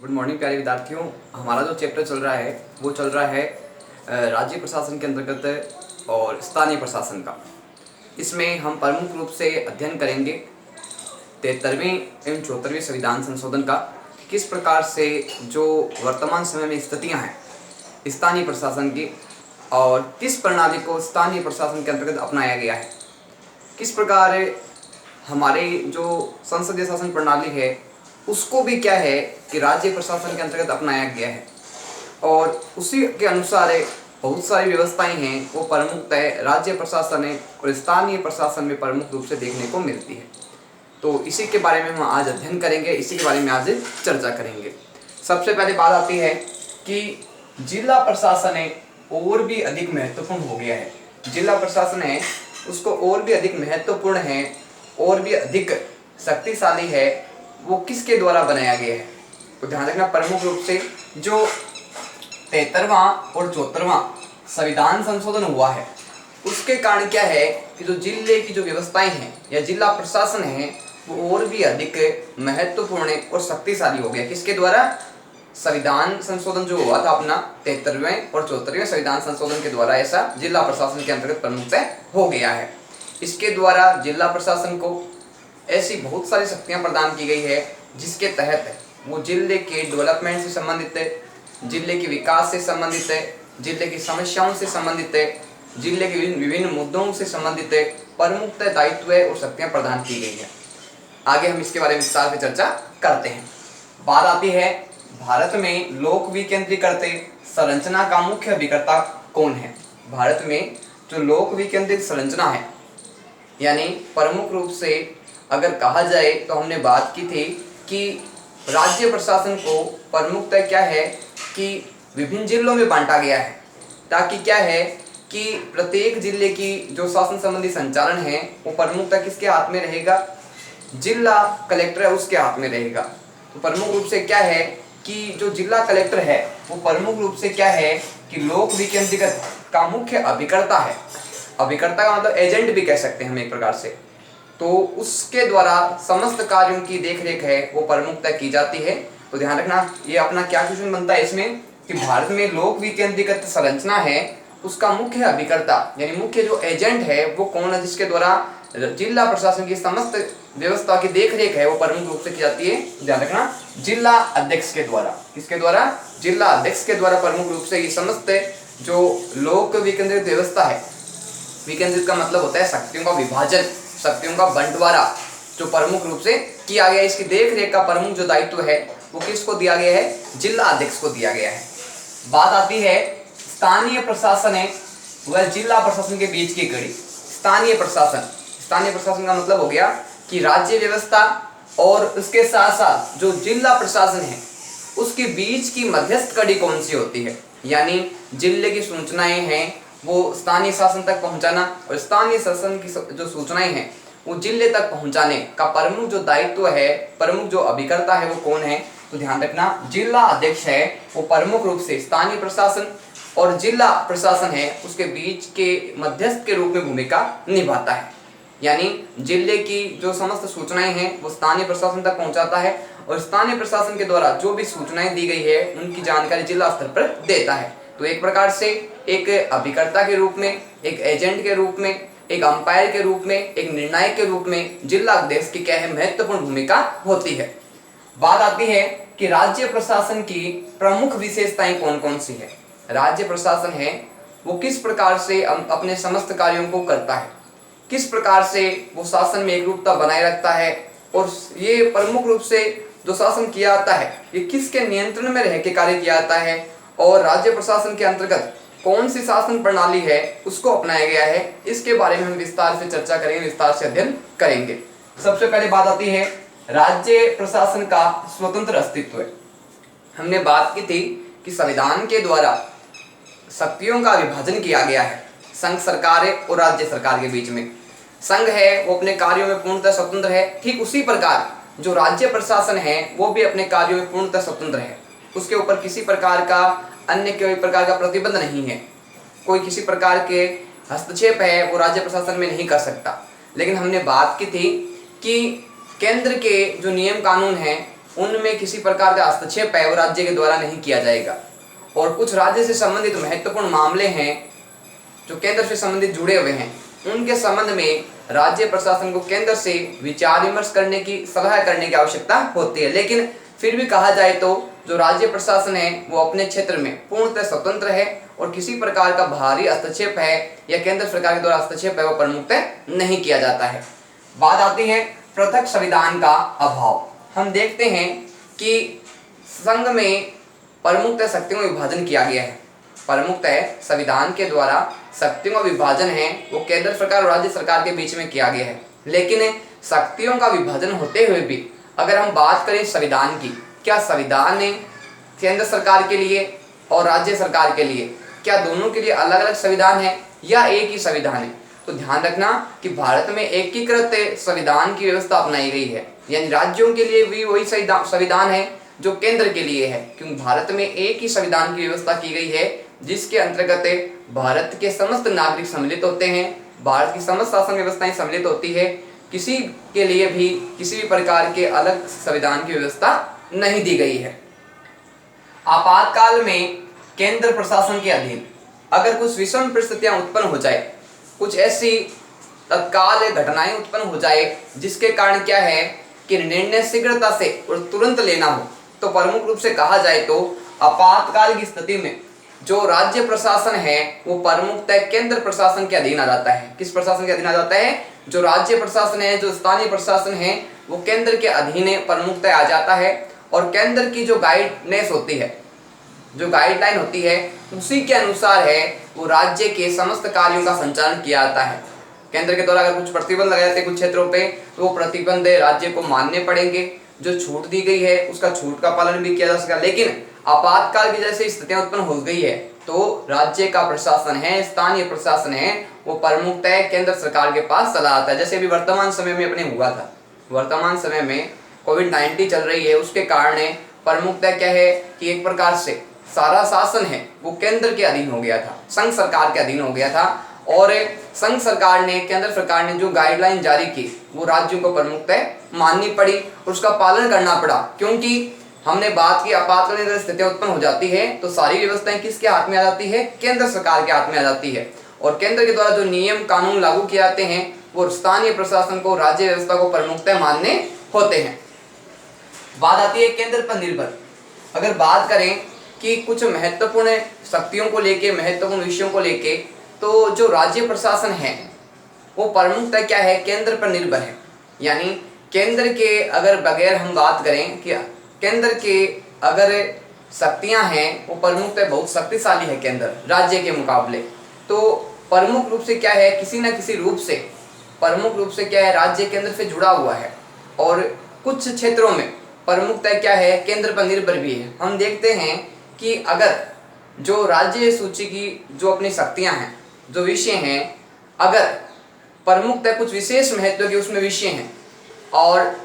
Good morning प्यारे विद्यार्थियों। हमारा जो चैप्टर चल रहा है वो चल रहा है राज्य प्रशासन के अंतर्गत और स्थानीय प्रशासन का। इसमें हम प्रमुख रूप से अध्ययन करेंगे 73वें एवं 74वें संविधान संशोधन का। किस प्रकार से जो वर्तमान समय में स्थितियां हैं स्थानीय प्रशासन की और किस प्रणाली को स्थानीय प्रशासन के अंतर्गत अपनाया गया है, किस प्रकार हमारे जो संसदीय शासन प्रणाली है उसको भी क्या है कि राज्य प्रशासन के अंतर्गत अपनाया गया है और उसी के अनुसार बहुत सारी व्यवस्थाएं हैं वो प्रमुखतः राज्य प्रशासन है और स्थानीय प्रशासन में प्रमुख रूप से देखने को मिलती है। तो इसी के बारे में हम आज अध्ययन करेंगे, इसी के बारे में आज चर्चा करेंगे। सबसे पहले बात आती है कि जिला प्रशासन है और भी अधिक महत्वपूर्ण हो गया है। जिला प्रशासन है उसको और भी अधिक महत्वपूर्ण है और भी अधिक शक्तिशाली है। वो किसके द्वारा बनाया गया है तो ध्यान रखना, प्रमुख रूप से जो 73वां और 74वां संविधान संशोधन हुआ है उसके कारण क्या है कि जो जिले की जो व्यवस्थाएं हैं या जिला प्रशासन है वो और भी अधिक महत्वपूर्ण और शक्तिशाली हो गया। किसके द्वारा? संविधान संशोधन जो हुआ था अपना 73वें और 74वें संविधान संशोधन के द्वारा ऐसा जिला प्रशासन के अंतर्गत प्रमुखतः हो गया है। इसके द्वारा जिला प्रशासन को ऐसी बहुत सारी शक्तियां प्रदान की गई है जिसके तहत वो जिले के डेवलपमेंट से संबंधित है, जिले के विकास से संबंधित है, जिले की समस्याओं से संबंधित है, जिले के विभिन्न मुद्दों से संबंधित है, प्रमुखतः दायित्व और शक्तियां प्रदान की गई है। आगे हम इसके बारे में विस्तार से चर्चा करते हैं। बात आती है भारत में लोक विकेंद्रीकृत संरचना का मुख्य अभिकर्ता कौन है। भारत में जो लोक विकेंद्रित संरचना है यानी प्रमुख रूप से अगर कहा जाए तो हमने बात की थी कि राज्य प्रशासन को प्रमुखतः क्या है कि विभिन्न जिलों में बांटा गया है ताकि क्या है कि प्रत्येक जिले की जो शासन संबंधी संचालन है वो प्रमुखतः किसके हाथ में रहेगा? जिला कलेक्टर है उसके हाथ में रहेगा। तो प्रमुख रूप से क्या है कि जो जिला कलेक्टर है वो प्रमुख रूप से क्या है कि लोक विकेंद्रीकृत का मुख्य अभिकर्ता है। अभिकर्ता का मतलब एजेंट भी कह सकते हैं हम एक प्रकार से। तो उसके द्वारा समस्त कार्यों की देखरेख है वो प्रमुखतः की जाती है। तो ध्यान रखना, ये अपना क्या क्वेश्चन बनता है इसमें कि भारत में लोक विकेंद्रीकृत संरचना है उसका मुख्य अभिकर्ता यानी मुख्य जो एजेंट है वो कौन है, जिसके द्वारा जिला प्रशासन की समस्त व्यवस्था की देखरेख है वो प्रमुख रूप से की जाती है। ध्यान रखना, जिला अध्यक्ष के द्वारा। किसके द्वारा? जिला अध्यक्ष के द्वारा प्रमुख रूप से ये समस्त जो लोक विकेंद्रित व्यवस्था है, विकेंद्रित का मतलब होता है शक्तियों का विभाजन, शक्तियों का बंटवारा, जो प्रमुख रूप से किया गया। इसकी देखरेख का प्रमुख जो दायित्व है वो किसको दिया गया है? जिला अध्यक्ष को दिया गया है। बात आती है स्थानीय प्रशासन है वह जिला प्रशासन के बीच की कड़ी। स्थानीय प्रशासन, स्थानीय प्रशासन का मतलब हो गया कि राज्य व्यवस्था और उसके साथ साथ जो जिला प्रशासन है उसके बीच की मध्यस्थ कड़ी कौन सी होती है, यानी जिले की सूचनाएं हैं वो स्थानीय शासन तक पहुंचाना और स्थानीय शासन की जो सूचनाएं हैं वो जिले तक पहुंचाने का प्रमुख जो दायित्व है, प्रमुख जो अभिकर्ता है वो कौन है? तो ध्यान रखना, जिला अध्यक्ष है वो प्रमुख रूप से स्थानीय प्रशासन और जिला प्रशासन है उसके बीच के मध्यस्थ के रूप में भूमिका निभाता है। यानी जिले की जो समस्त सूचनाएं हैं वो स्थानीय प्रशासन तक पहुंचाता है और स्थानीय प्रशासन के द्वारा जो भी सूचनाएं दी गई है उनकी जानकारी जिला स्तर पर देता है। तो एक प्रकार से एक अभिकर्ता के रूप में, एक एजेंट के रूप में, एक अंपायर के रूप में, एक निर्णायक के रूप में जिला अध्यक्ष की क्या है? महत्वपूर्ण भूमिका होती है। बात आती है कि राज्य प्रशासन की प्रमुख विशेषताएं कौन कौन सी है। राज्य प्रशासन है वो किस प्रकार से अपने समस्त कार्यों को करता है, किस प्रकार से वो शासन में एकरूपता बनाए रखता है और ये प्रमुख रूप से जो शासन किया जाता है ये किसके नियंत्रण में रह के कार्य किया जाता है और राज्य प्रशासन के अंतर्गत कौन सी शासन प्रणाली है उसको अपनाया गया है, इसके बारे में हम विस्तार से चर्चा करेंगे, विस्तार से अध्ययन करेंगे। सबसे पहले बात आती है राज्य प्रशासन का स्वतंत्र अस्तित्व। हमने बात की थी कि संविधान के द्वारा शक्तियों का विभाजन किया गया है संघ सरकार और राज्य सरकार के बीच में। संघ है वो अपने कार्यों में पूर्णतः स्वतंत्र है, ठीक उसी प्रकार जो राज्य प्रशासन है वो भी अपने कार्यों में पूर्णतः स्वतंत्र है। उसके ऊपर किसी प्रकार का अन्य कोई प्रकार का प्रतिबंध नहीं है, कोई किसी प्रकार के हस्तक्षेप है वो राज्य प्रशासन में नहीं कर सकता। लेकिन हमने बात की थी कि केंद्र के जो नियम कानून हैं उनमें किसी प्रकार का हस्तक्षेप है वो राज्य के द्वारा नहीं किया जाएगा। और कुछ राज्य से संबंधित महत्वपूर्ण मामले हैं जो केंद्र से संबंधित जुड़े हुए हैं, उनके संबंध में राज्य प्रशासन को केंद्र से विचार विमर्श करने की, सलाह करने की आवश्यकता होती है। लेकिन फिर भी कहा जाए तो जो राज्य प्रशासन है वो अपने क्षेत्र में पूर्णतः स्वतंत्र है और किसी प्रकार का बाहरी हस्तक्षेप है या केंद्र सरकार के द्वारा हस्तक्षेप है वो प्रमुखतः नहीं किया जाता है। बात आती है पृथक संविधान का अभाव। हम देखते हैं कि संघ में प्रमुखतः शक्तियों का विभाजन किया गया है। प्रमुखतः संविधान के द्वारा शक्तियों का विभाजन है वो केंद्र सरकार और राज्य सरकार के बीच में किया गया है। लेकिन शक्तियों का विभाजन होते हुए भी अगर हम बात करें संविधान की, क्या संविधान केंद्र सरकार के लिए और राज्य सरकार के लिए, क्या दोनों के लिए अलग अलग संविधान है या एक ही संविधान है? तो ध्यान रखना कि भारत में एकीकृत संविधान की व्यवस्था अपनाई गई है, यानी राज्यों के लिए भी वही संविधान है जो केंद्र के लिए है, क्योंकि भारत में एक ही संविधान की व्यवस्था की गई है जिसके अंतर्गत भारत के समस्त नागरिक सम्मिलित होते हैं, भारत की समस्त शासन व्यवस्थाएं सम्मिलित होती है। किसी के लिए भी किसी भी प्रकार के अलग संविधान की व्यवस्था नहीं दी गई है। आपातकाल में केंद्र प्रशासन के अधीन अगर कुछ विषम परिस्थितियां उत्पन्न हो जाए, कुछ ऐसी तत्काल घटनाएं उत्पन्न हो जाए जिसके कारण क्या है कि निर्णय शीघ्रता से और तुरंत लेना हो, तो प्रमुख रूप से कहा जाए तो आपातकाल की स्थिति में जो राज्य प्रशासन है वो प्रमुखतः केंद्र प्रशासन के अधीन आ जाता है। किस प्रशासन के अधीन आ जाता है? जो राज्य प्रशासन है, जो स्थानीय प्रशासन है, वो केंद्र के अधीन प्रमुखतः आ जाता है। और केंद्र की जो गाइडनेस होती है, जो गाइडलाइन होती है, उसी के अनुसार है वो राज्य के समस्त कार्यों का संचालन किया जाता है। केंद्र के द्वारा अगर कुछ प्रतिबंध लगाए जाते हैं कुछ क्षेत्रों पे, तो वो प्रतिबंध राज्य को मानने पड़ेंगे। जो छूट दी गई है उसका छूट का पालन भी किया जा सकेगा। लेकिन आपातकाल की जैसे स्थितियां उत्पन्न हो गई है तो राज्य का प्रशासन है, स्थानीय प्रशासन है, वो प्रमुखतः केंद्र सरकार के पास चला आता है। जैसे अभी वर्तमान समय में अपने हुआ था, वर्तमान समय में कोविड-19 चल रही है, उसके कारण प्रमुखतः क्या है कि एक प्रकार से सारा शासन है वो केंद्र के अधीन हो गया था, संघ सरकार के अधीन हो गया था। और संघ सरकार ने, केंद्र सरकार ने जो गाइडलाइन जारी की वो राज्यों को प्रमुखतः माननी पड़ी और उसका पालन करना पड़ा। क्योंकि हमने बात की आपातकालीन स्थितियां उत्पन्न हो जाती है तो सारी व्यवस्थाएं किसके हाथ में आ जाती है? केंद्र सरकार के हाथ में आ जाती है। और केंद्र के द्वारा जो नियम कानून लागू किए जाते हैं वो स्थानीय प्रशासन को, राज्य व्यवस्था को प्रमुखतः मानने होते हैं। बात आती है केंद्र पर निर्भर। अगर बात करें कि कुछ महत्वपूर्ण शक्तियों को लेके, महत्वपूर्ण विषयों को लेके, तो जो राज्य प्रशासन है वो प्रमुखतः क्या है? केंद्र पर निर्भर है। यानी केंद्र के अगर बगैर हम बात करें कि केंद्र के अगर शक्तियां हैं वो प्रमुखतः बहुत शक्तिशाली है केंद्र राज्य के मुकाबले, तो प्रमुख रूप से क्या है, किसी न किसी रूप से प्रमुख रूप से क्या है, राज्य केंद्र से जुड़ा हुआ है। और कुछ क्षेत्रों में प्रमुखतः क्या है, केंद्र पर निर्भर भी है। हम देखते हैं कि अगर जो राज्य सूची की जो अपनी शक्तियां हैं, जो विषय हैं, अगर प्रमुखतः कुछ विशेष महत्व के उसमें विषय हैं और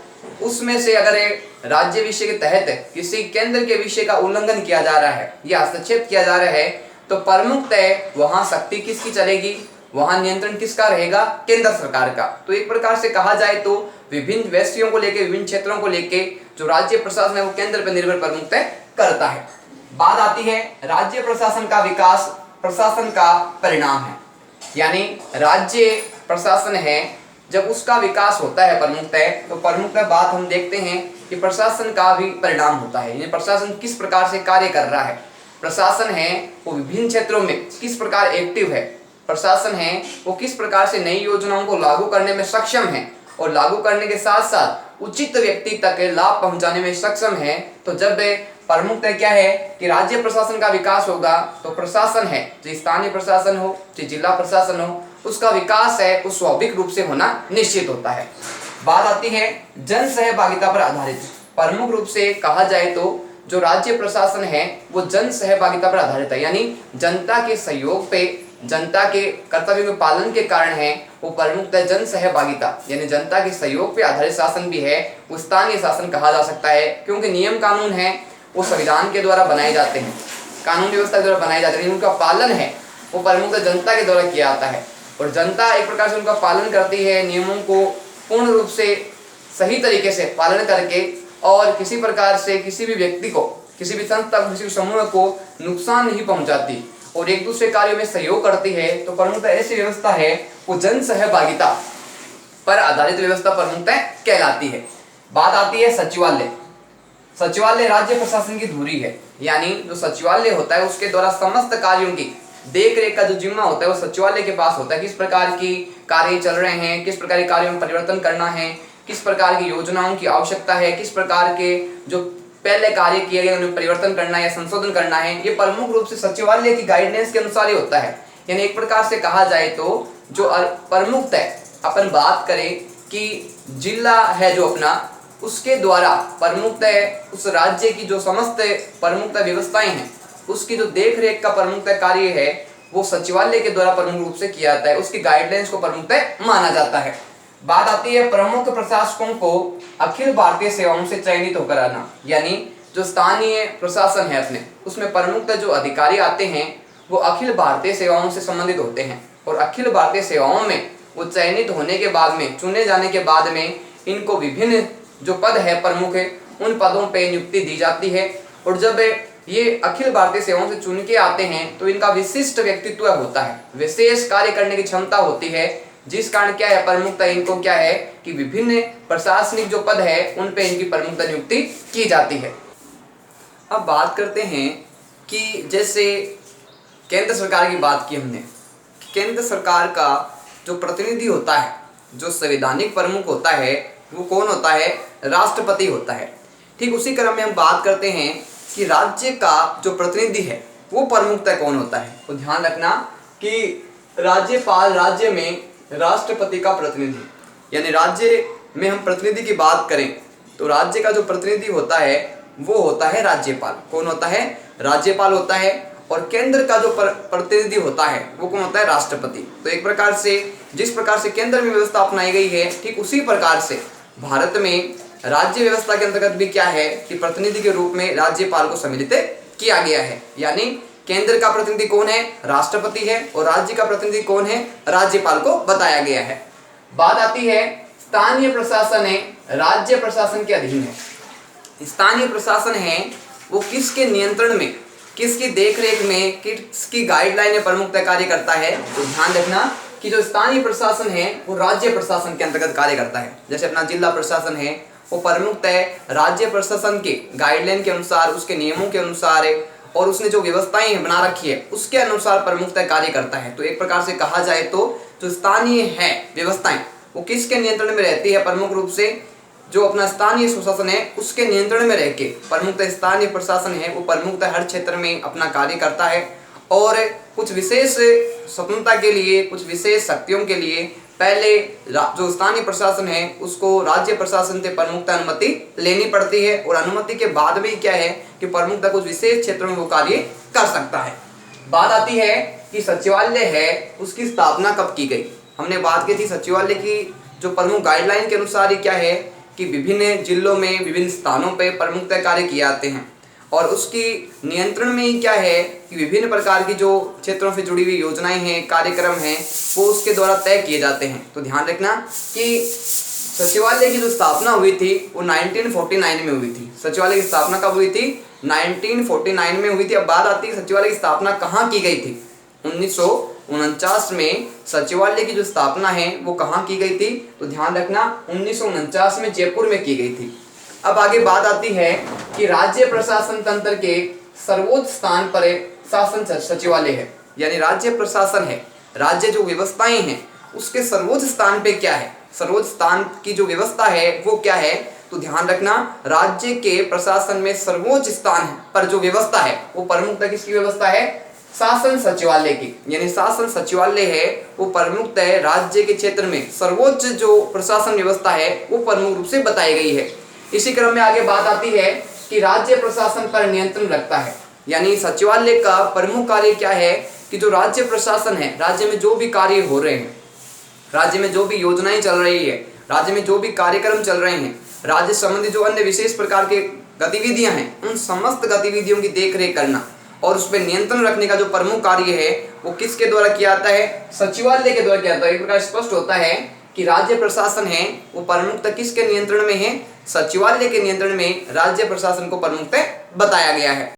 उसमें से अगर राज्य विषय के तहत किसी केंद्र के विषय का उल्लंघन किया जा रहा है या हस्तक्षेप किया जा रहा है, तो प्रमुखतः वहां शक्ति किसकी चलेगी, वहां नियंत्रण किसका रहेगा? केंद्र सरकार का। तो एक प्रकार से कहा जाए तो विभिन्न व्यक्तियों को लेके, विभिन्न क्षेत्रों को लेके जो राज्य प्रशासन है वो केंद्र पर निर्भर प्रमुखतः करता है। बात आती है राज्य प्रशासन का विकास प्रशासन का परिणाम है। यानी राज्य प्रशासन है जब उसका विकास होता है प्रमुखतः, तो प्रमुखतः बात हम देखते हैं कि प्रशासन का भी परिणाम होता है। यानी प्रशासन किस प्रकार से कार्य कर रहा है, प्रशासन है वो विभिन्न क्षेत्रों में किस प्रकार एक्टिव है, प्रशासन है वो किस प्रकार से नई योजनाओं को लागू करने में सक्षम है और लागू करने के साथ साथ उचित व्यक्ति तक लाभ पहुंचाने में सक्षम है। तो जब प्रमुखतः क्या है कि राज्य प्रशासन का विकास होगा तो प्रशासन है, चाहे स्थानीय प्रशासन हो चाहे जिला प्रशासन हो, उसका विकास है वो स्वाभाविक रूप से होना निश्चित होता है। बात आती है जन सहभागिता पर आधारित। प्रमुख रूप से कहा जाए तो जो राज्य प्रशासन है वो जन सहभागिता पर आधारित है। यानी जनता के सहयोग पे, जनता के कर्तव्यों के पालन के कारण है वो प्रमुखतः जन सहभागिता यानी जनता के सहयोग पे आधारित शासन भी है, वो स्थानीय शासन कहा जा सकता है। क्योंकि नियम कानून है वो संविधान के द्वारा बनाए जाते हैं, कानून व्यवस्था के द्वारा बनाए जाते हैं, उनका पालन है वो प्रमुखतः जनता के द्वारा किया जाता है और जनता एक प्रकार से उनका पालन करती है, नियमों को पूर्ण रूप से सही तरीके से पालन करके और किसी प्रकार से किसी भी व्यक्ति को, किसी भी संस्था को, किसी भी समूह को नुकसान नहीं पहुंचाती और एक दूसरे कार्यों में सहयोग करती है, तो प्रमुखता ऐसी व्यवस्था है वो जन सहभागिता पर आधारित व्यवस्था प्रमुखता कहलाती है। बात आती है सचिवालय। सचिवालय राज्य प्रशासन की धुरी है, यानी जो सचिवालय होता है उसके द्वारा समस्त कार्यों की देख रेख का जो जिम्मा होता है वो सचिवालय के पास होता है। किस प्रकार की कार्य चल रहे हैं, किस प्रकार के कार्यों में परिवर्तन करना है, किस प्रकार की योजनाओं की आवश्यकता है, किस प्रकार के जो पहले कार्य किए गए उन्हें परिवर्तन करना है या संशोधन करना है, ये प्रमुख रूप से सचिवालय की गाइडेंस के अनुसार ही होता है। यानी एक प्रकार से कहा जाए तो जो प्रमुख है, अपन बात करें कि जिला है जो अपना, उसके द्वारा प्रमुखतः उस राज्य की जो समस्त प्रमुखतः व्यवस्थाएं हैं उसकी जो देख रेख का प्रमुखतः कार्य है वो सचिवालय के द्वारा प्रमुख रूप से किया जाता है, उसकी गाइडलाइंस को प्रमुखतः माना जाता है। बात आती है प्रमुख प्रशासकों को अखिल भारतीय सेवाओं से चयनित होकर आना, यानी जो स्थानीय प्रशासन है अपने उसमें प्रमुखतः जो अधिकारी आते हैं वो अखिल भारतीय सेवाओं से संबंधित होते हैं और अखिल भारतीय सेवाओं में वो चयनित होने के बाद में, चुने जाने के बाद में इनको विभिन्न जो पद है प्रमुख है उन पदों पे नियुक्ति दी जाती है। और जब ये अखिल भारतीय सेवाओं से चुन के आते हैं तो इनका विशिष्ट व्यक्तित्व होता है, विशेष कार्य करने की क्षमता होती है, जिस कारण क्या है प्रमुखता इनको क्या है कि विभिन्न प्रशासनिक जो पद है उन पे इनकी प्रमुखता नियुक्ति की जाती है। अब बात करते हैं कि जैसे केंद्र सरकार की बात की हमने, केंद्र सरकार का जो प्रतिनिधि होता है, जो संवैधानिक प्रमुख होता है वो कौन होता है? राष्ट्रपति होता है। ठीक उसी क्रम में हम बात करते हैं कि राज्य का जो प्रतिनिधि है वो प्रमुखतः कौन होता है। तो ध्यान रखना कि राज्यपाल राज्य में राष्ट्रपति का प्रतिनिधि, यानी राज्य में हम प्रतिनिधि की बात करें तो राज्य का जो प्रतिनिधि होता है वो होता है राज्यपाल। कौन होता है? राज्यपाल होता है। और केंद्र का जो प्रतिनिधि होता है वो कौन होता है? राष्ट्रपति। तो एक प्रकार से जिस प्रकार से केंद्र में व्यवस्था अपनाई गई है ठीक उसी प्रकार से भारत में राज्य व्यवस्था के अंतर्गत भी क्या है कि प्रतिनिधि के रूप में राज्यपाल को सम्मिलित किया गया है। यानी केंद्र का प्रतिनिधि कौन है? राष्ट्रपति है और राज्य का प्रतिनिधि कौन है? राज्यपाल को बताया गया है। बात आती है स्थानीय प्रशासन है राज्य प्रशासन के अधीन है। स्थानीय प्रशासन है वो किसके नियंत्रण में, किसकी देखरेख में, किसकी गाइडलाइन में प्रमुखतः कार्य करता है? तो ध्यान रखना कि जो स्थानीय प्रशासन है वो राज्य प्रशासन के अंतर्गत कार्य करता है। जैसे अपना जिला प्रशासन है वो प्रमुखतः राज्य प्रशासन के गाइडलाइन के अनुसार, उसके नियमों के अनुसार और उसने जो व्यवस्थाएं बना रखी है उसके अनुसार प्रमुखतः कार्य करता है। तो एक प्रकार से कहा जाए तो जो स्थानीय है व्यवस्थाएं वो किसके नियंत्रण में रहती है? प्रमुख रूप से जो अपना स्थानीय सुशासन है उसके नियंत्रण में रह के प्रमुखतः स्थानीय प्रशासन है वो प्रमुखतः हर क्षेत्र में अपना कार्य करता है और कुछ विशेष स्वतंत्रता के लिए, कुछ विशेष शक्तियों के लिए पहले जो स्थानीय प्रशासन है उसको राज्य प्रशासन से प्रमुखता अनुमति लेनी पड़ती है और अनुमति के बाद में क्या है कि प्रमुखता कुछ विशेष क्षेत्रों में वो कार्य कर सकता है। बात आती है कि सचिवालय है उसकी स्थापना कब की गई। हमने बात की थी सचिवालय की जो प्रमुख गाइडलाइन के अनुसार ही क्या है कि विभिन्न जिलों में विभिन्न स्थानों पर प्रमुखतः कार्य किए जाते हैं और उसकी नियंत्रण में ही क्या है कि विभिन्न प्रकार की जो क्षेत्रों से जुड़ी हुई योजनाएं हैं, कार्यक्रम हैं वो उसके द्वारा तय किए जाते हैं। तो ध्यान रखना कि सचिवालय की जो स्थापना हुई थी वो 1949 में हुई थी। सचिवालय की स्थापना कब हुई थी? 1949 में हुई थी। अब बात आती है सचिवालय की स्थापना कहाँ की गई थी? 1949 में सचिवालय की जो स्थापना है वो कहाँ की गई थी? तो ध्यान रखना 1949 में जयपुर में की गई थी। अब आगे बात आती है कि राज्य प्रशासन तंत्र के सर्वोच्च स्थान पर शासन सचिवालय है, यानी राज्य प्रशासन है, राज्य जो व्यवस्थाएं हैं उसके सर्वोच्च स्थान पे क्या है? सर्वोच्च स्थान की जो व्यवस्था है वो क्या है? तो ध्यान रखना राज्य के प्रशासन में सर्वोच्च स्थान पर जो व्यवस्था है वो प्रमुखतः किसकी व्यवस्था है? शासन सचिवालय की। यानी शासन सचिवालय है वो प्रमुखतः राज्य के क्षेत्र में सर्वोच्च जो प्रशासन व्यवस्था है वो प्रमुख रूप से बताई गई है। इसी क्रम में आगे बात आती है कि राज्य प्रशासन पर नियंत्रण रखता है, यानी सचिवालय का प्रमुख कार्य क्या है कि जो राज्य प्रशासन है, राज्य में जो भी कार्य हो रहे हैं, राज्य में जो भी योजनाएं चल रही है, राज्य में जो भी कार्यक्रम चल रहे हैं, राज्य संबंधी जो अन्य विशेष प्रकार के गतिविधियां हैं उन समस्त गतिविधियों की देखरेख करना और उस पर नियंत्रण रखने का जो प्रमुख कार्य है वो किसके द्वारा किया जाता है? सचिवालय के द्वारा किया जाता है। एक प्रकार स्पष्ट होता है कि राज्य प्रशासन है वो प्रमुखतः किसके नियंत्रण में है? सचिवालय के नियंत्रण में राज्य प्रशासन को प्रमुखतः बताया गया है।